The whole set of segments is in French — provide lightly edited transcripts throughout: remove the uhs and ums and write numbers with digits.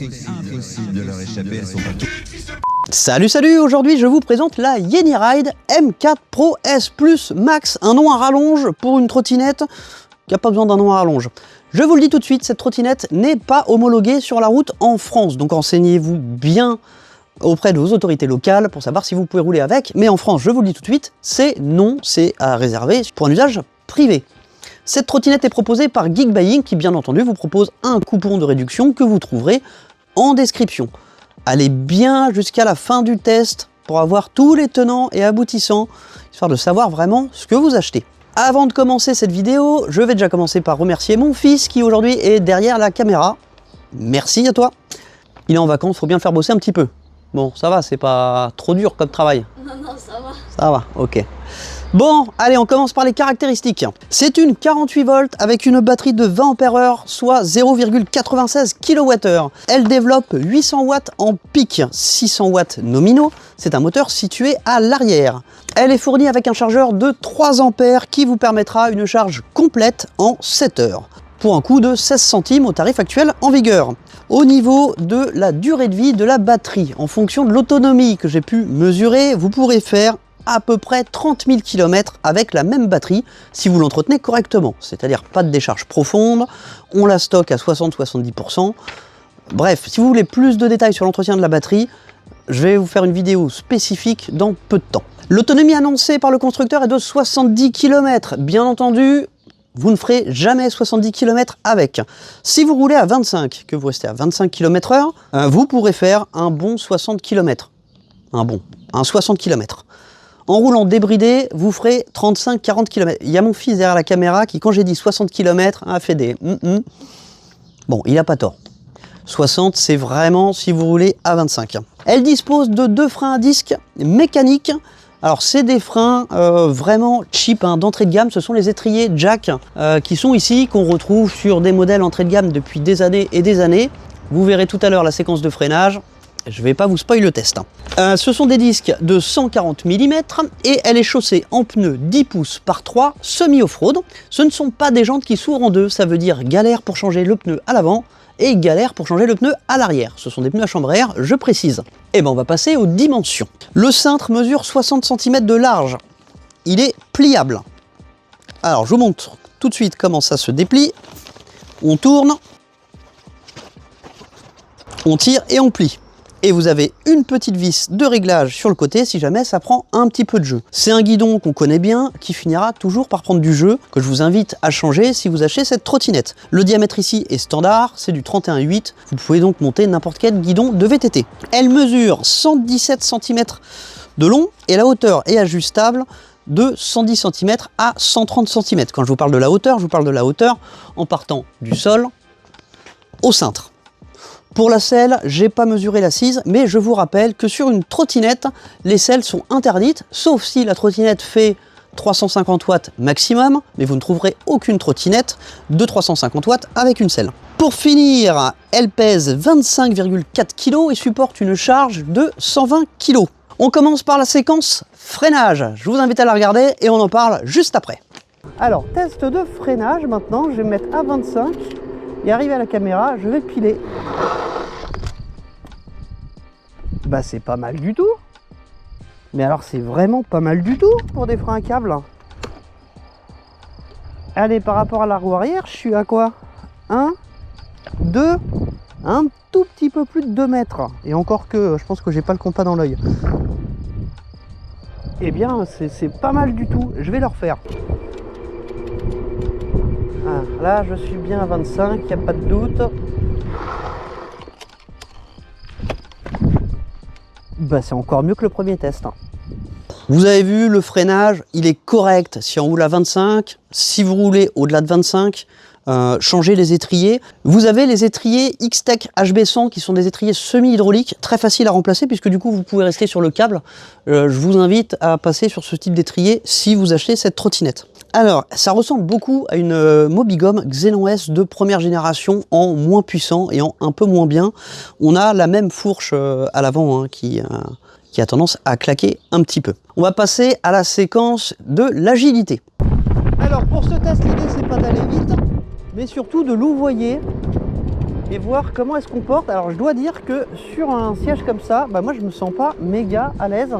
Impossible de leur échapper, elles sont pas toutes. Salut, aujourd'hui je vous présente la Yeniride M4 Pro S Plus Max, un nom à rallonge pour une trottinette qui n'a pas besoin d'un nom à rallonge. Je vous le dis tout de suite, cette trottinette n'est pas homologuée sur la route en France, donc renseignez-vous bien auprès de vos autorités locales pour savoir si vous pouvez rouler avec, mais en France, je vous le dis tout de suite, c'est non, c'est à réserver pour un usage privé. Cette trottinette est proposée par Geekbuying qui bien entendu vous propose un coupon de réduction que vous trouverez en description. Allez bien jusqu'à la fin du test pour avoir tous les tenants et aboutissants, histoire de savoir vraiment ce que vous achetez. Avant de commencer cette vidéo, je vais déjà commencer par remercier mon fils qui aujourd'hui est derrière la caméra. Merci à toi. Il est en vacances, faut bien le faire bosser un petit peu. Bon, ça va, c'est pas trop dur comme travail. Non, ça va. Ça va, ok. Bon, allez, on commence par les caractéristiques. C'est une 48 volts avec une batterie de 20 Ah, soit 0,96 kWh. Elle développe 800 watts en pic, 600 watts nominaux. C'est un moteur situé à l'arrière. Elle est fournie avec un chargeur de 3 ampères qui vous permettra une charge complète en 7 heures, pour un coût de 16 centimes au tarif actuel en vigueur. Au niveau de la durée de vie de la batterie, en fonction de l'autonomie que j'ai pu mesurer, vous pourrez faire à peu près 30 000 km avec la même batterie si vous l'entretenez correctement, c'est-à-dire pas de décharge profonde, on la stocke à 60-70%. Bref, si vous voulez plus de détails sur l'entretien de la batterie, je vais vous faire une vidéo spécifique dans peu de temps. L'autonomie annoncée par le constructeur est de 70 km. Bien entendu, vous ne ferez jamais 70 km avec. Si vous roulez à 25, que vous restez à 25 km/h, vous pourrez faire un bon 60 km. Un 60 km. En roulant débridé, vous ferez 35-40 km. Il y a mon fils derrière la caméra qui, quand j'ai dit 60 km, a fait des... Bon, il n'a pas tort. 60, c'est vraiment si vous roulez à 25. Elle dispose de 2 freins à disque mécaniques. Alors, c'est des freins vraiment cheap, d'entrée de gamme. Ce sont les étriers Jack qui sont ici, qu'on retrouve sur des modèles entrée de gamme depuis des années et des années. Vous verrez tout à l'heure la séquence de freinage. Je ne vais pas vous spoiler le test. Ce sont des disques de 140 mm et elle est chaussée en pneus 10 pouces par 3 semi-off-road. Ce ne sont pas des jantes qui s'ouvrent en deux, ça veut dire galère pour changer le pneu à l'avant et galère pour changer le pneu à l'arrière. Ce sont des pneus à chambre à air, je précise. Et ben on va passer aux dimensions. Le cintre mesure 60 cm de large. Il est pliable. Alors je vous montre tout de suite comment ça se déplie. On tourne, on tire et on plie. Et vous avez une petite vis de réglage sur le côté si jamais ça prend un petit peu de jeu. C'est un guidon qu'on connaît bien, qui finira toujours par prendre du jeu, que je vous invite à changer si vous achetez cette trottinette. Le diamètre ici est standard, c'est du 31,8. Vous pouvez donc monter n'importe quel guidon de VTT. Elle mesure 117 cm de long et la hauteur est ajustable de 110 cm à 130 cm. Quand je vous parle de la hauteur, je vous parle de la hauteur en partant du sol au cintre. Pour la selle, j'ai pas mesuré l'assise, mais je vous rappelle que sur une trottinette, les selles sont interdites, sauf si la trottinette fait 350 watts maximum, mais vous ne trouverez aucune trottinette de 350 watts avec une selle. Pour finir, elle pèse 25,4 kg et supporte une charge de 120 kg. On commence par la séquence freinage. Je vous invite à la regarder et on en parle juste après. Alors, test de freinage maintenant, je vais me mettre à 25. Et arrivé à la caméra, je vais piler. Bah c'est pas mal du tout. Mais alors c'est vraiment pas mal du tout pour des freins à câble. Allez, par rapport à la roue arrière, je suis à quoi? 1, 2, un tout petit peu plus de 2 mètres. Et encore que, je pense que j'ai pas le compas dans l'œil. Eh bien, c'est pas mal du tout. Je vais le refaire. Ah, là, je suis bien à 25, il n'y a pas de doute. Bah, c'est encore mieux que le premier test. Vous avez vu, le freinage, il est correct si on roule à 25. Si vous roulez au-delà de 25, changez les étriers. Vous avez les étriers X-Tech HB100 qui sont des étriers semi-hydrauliques, très faciles à remplacer puisque du coup vous pouvez rester sur le câble. Je vous invite à passer sur ce type d'étrier si vous achetez cette trottinette. Alors, ça ressemble beaucoup à une Mobigum Xenon S de première génération en moins puissant et en un peu moins bien. On a la même fourche à l'avant qui a tendance à claquer un petit peu. On va passer à la séquence de l'agilité. Alors pour ce test, l'idée c'est pas d'aller vite, mais surtout de louvoyer et voir comment elle se comporte. Alors je dois dire que sur un siège comme ça, bah moi je me sens pas méga à l'aise,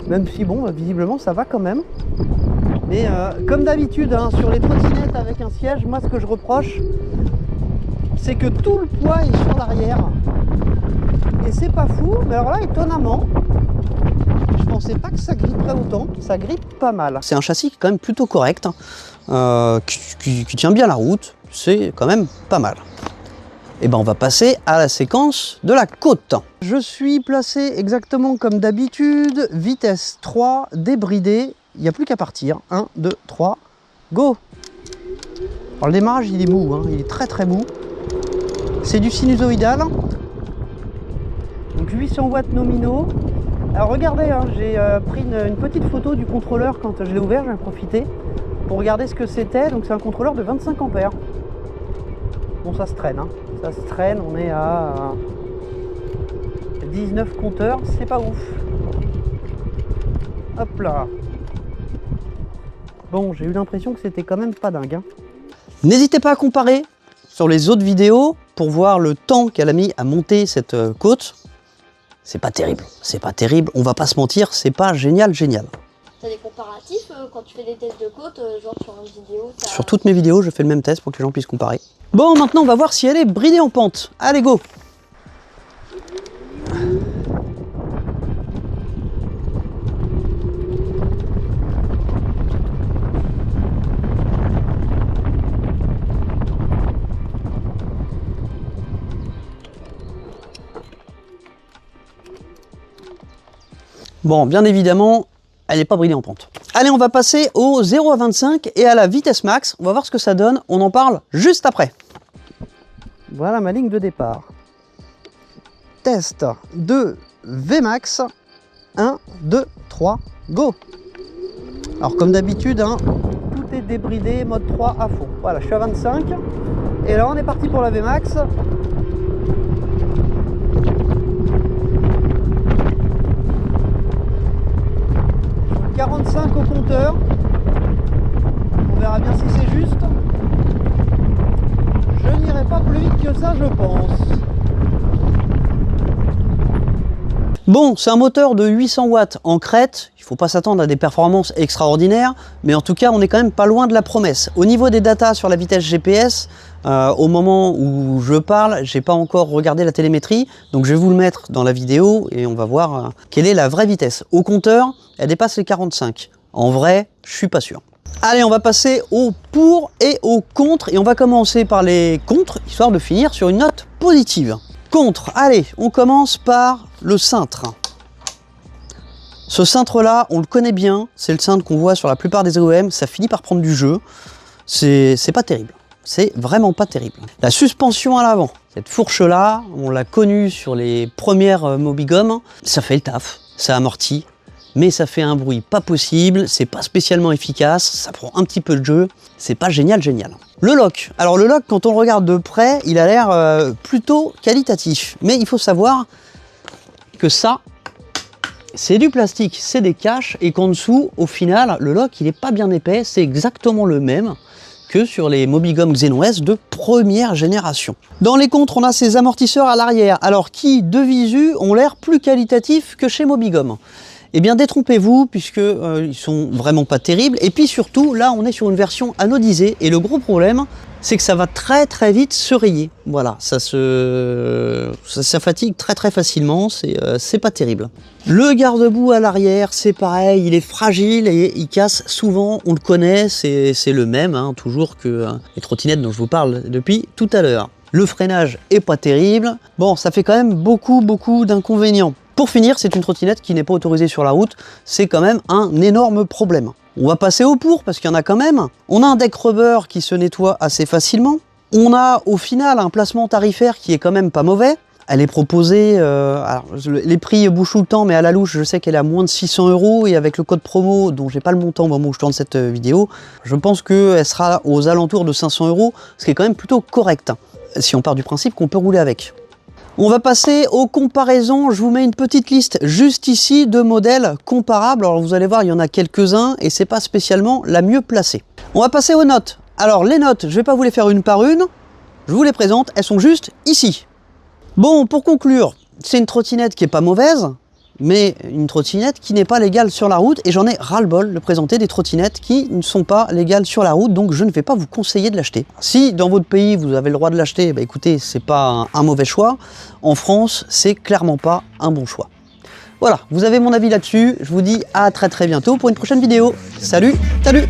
même si bon, visiblement ça va quand même. Mais comme d'habitude hein, sur les trottinettes avec un siège, moi ce que je reproche, c'est que tout le poids est sur l'arrière. Et c'est pas fou, mais alors là étonnamment, je pensais pas que ça gripperait autant, ça grippe pas mal. C'est un châssis qui est quand même plutôt correct, hein, qui tient bien la route, c'est quand même pas mal. Et ben on va passer à la séquence de la côte. Je suis placé exactement comme d'habitude, vitesse 3, débridé, il n'y a plus qu'à partir. 1, 2, 3, go! Alors le démarrage il est mou, hein, il est très mou. C'est du sinusoïdal. Donc 800 watts nominaux. Alors regardez, hein, j'ai pris une petite photo du contrôleur quand je l'ai ouvert, j'en ai profité pour regarder ce que c'était. Donc c'est un contrôleur de 25 ampères. Bon ça se traîne, hein. Ça se traîne, on est à 19 compteurs, c'est pas ouf. Hop là. Bon, j'ai eu l'impression que c'était quand même pas dingue, hein. N'hésitez pas à comparer sur les autres vidéos pour voir le temps qu'elle a mis à monter cette côte. C'est pas terrible, on va pas se mentir, c'est pas génial. T'as des comparatifs quand tu fais des tests de côte, genre sur une vidéo? Sur toutes mes vidéos, je fais le même test pour que les gens puissent comparer. Bon, maintenant on va voir si elle est bridée en pente. Allez, go! Bon, bien évidemment, elle n'est pas bridée en pente. Allez, on va passer au 0 à 25 et à la vitesse max. On va voir ce que ça donne. On en parle juste après. Voilà ma ligne de départ. Test de Vmax. 1, 2, 3, go! Alors comme d'habitude, hein, tout est débridé, mode 3 à fond. Voilà, je suis à 25. Et là, on est parti pour la Vmax. 45 au compteur. On verra bien si c'est juste. Je n'irai pas plus vite que ça, je pense. Bon, c'est un moteur de 800 watts en crête. Il ne faut pas s'attendre à des performances extraordinaires, mais en tout cas, on est quand même pas loin de la promesse. Au niveau des datas sur la vitesse GPS, au moment où je parle, j'ai pas encore regardé la télémétrie, donc je vais vous le mettre dans la vidéo et on va voir quelle est la vraie vitesse. Au compteur, elle dépasse les 45. En vrai, je suis pas sûr. Allez, on va passer au pour et au contre et on va commencer par les contres, histoire de finir sur une note positive. Contre, allez, on commence par le cintre. Ce cintre-là, on le connaît bien, c'est le cintre qu'on voit sur la plupart des OEM, ça finit par prendre du jeu, c'est pas terrible. C'est vraiment pas terrible. La suspension à l'avant, cette fourche-là, on l'a connue sur les premières Mobigum, ça fait le taf, ça amortit, mais ça fait un bruit pas possible, c'est pas spécialement efficace, ça prend un petit peu de jeu, c'est pas génial. Le lock, alors le lock, quand on le regarde de près, il a l'air plutôt qualitatif, mais il faut savoir que ça, c'est du plastique, c'est des caches, et qu'en dessous, au final, le lock, il est pas bien épais, c'est exactement le même que sur les Mobigum Xenon S de première génération. Dans les contres, on a ces amortisseurs à l'arrière, alors qui, de visu, ont l'air plus qualitatifs que chez Mobigum. Eh bien, détrompez-vous, puisque ils sont vraiment pas terribles. Et puis surtout, là, on est sur une version anodisée. Et le gros problème, c'est que ça va très vite se rayer. Voilà, ça fatigue très facilement. C'est pas terrible. Le garde-boue à l'arrière, c'est pareil. Il est fragile et il casse souvent. On le connaît, c'est le même, hein, toujours que les trottinettes dont je vous parle depuis tout à l'heure. Le freinage est pas terrible. Bon, ça fait quand même beaucoup d'inconvénients. Pour finir, c'est une trottinette qui n'est pas autorisée sur la route, c'est quand même un énorme problème. On va passer au pour, parce qu'il y en a quand même. On a un deck rubber qui se nettoie assez facilement. On a au final un placement tarifaire qui est quand même pas mauvais. Elle est proposée, alors, les prix bougent tout le temps, mais à la louche, je sais qu'elle est à moins de 600 € et avec le code promo, dont j'ai pas le montant au moment où je tourne cette vidéo, je pense qu'elle sera aux alentours de 500 €, ce qui est quand même plutôt correct, si on part du principe qu'on peut rouler avec. On va passer aux comparaisons. Je vous mets une petite liste juste ici de modèles comparables. Alors vous allez voir, il y en a quelques-uns et c'est pas spécialement la mieux placée. On va passer aux notes. Alors les notes, je vais pas vous les faire une par une. Je vous les présente, elles sont juste ici. Bon, pour conclure, c'est une trottinette qui est pas mauvaise, mais une trottinette qui n'est pas légale sur la route, et j'en ai ras-le-bol de présenter des trottinettes qui ne sont pas légales sur la route, donc je ne vais pas vous conseiller de l'acheter. Si dans votre pays vous avez le droit de l'acheter, bah écoutez, c'est pas un mauvais choix. En France, c'est clairement pas un bon choix. Voilà, vous avez mon avis là-dessus, je vous dis à très bientôt pour une prochaine vidéo. Salut, salut!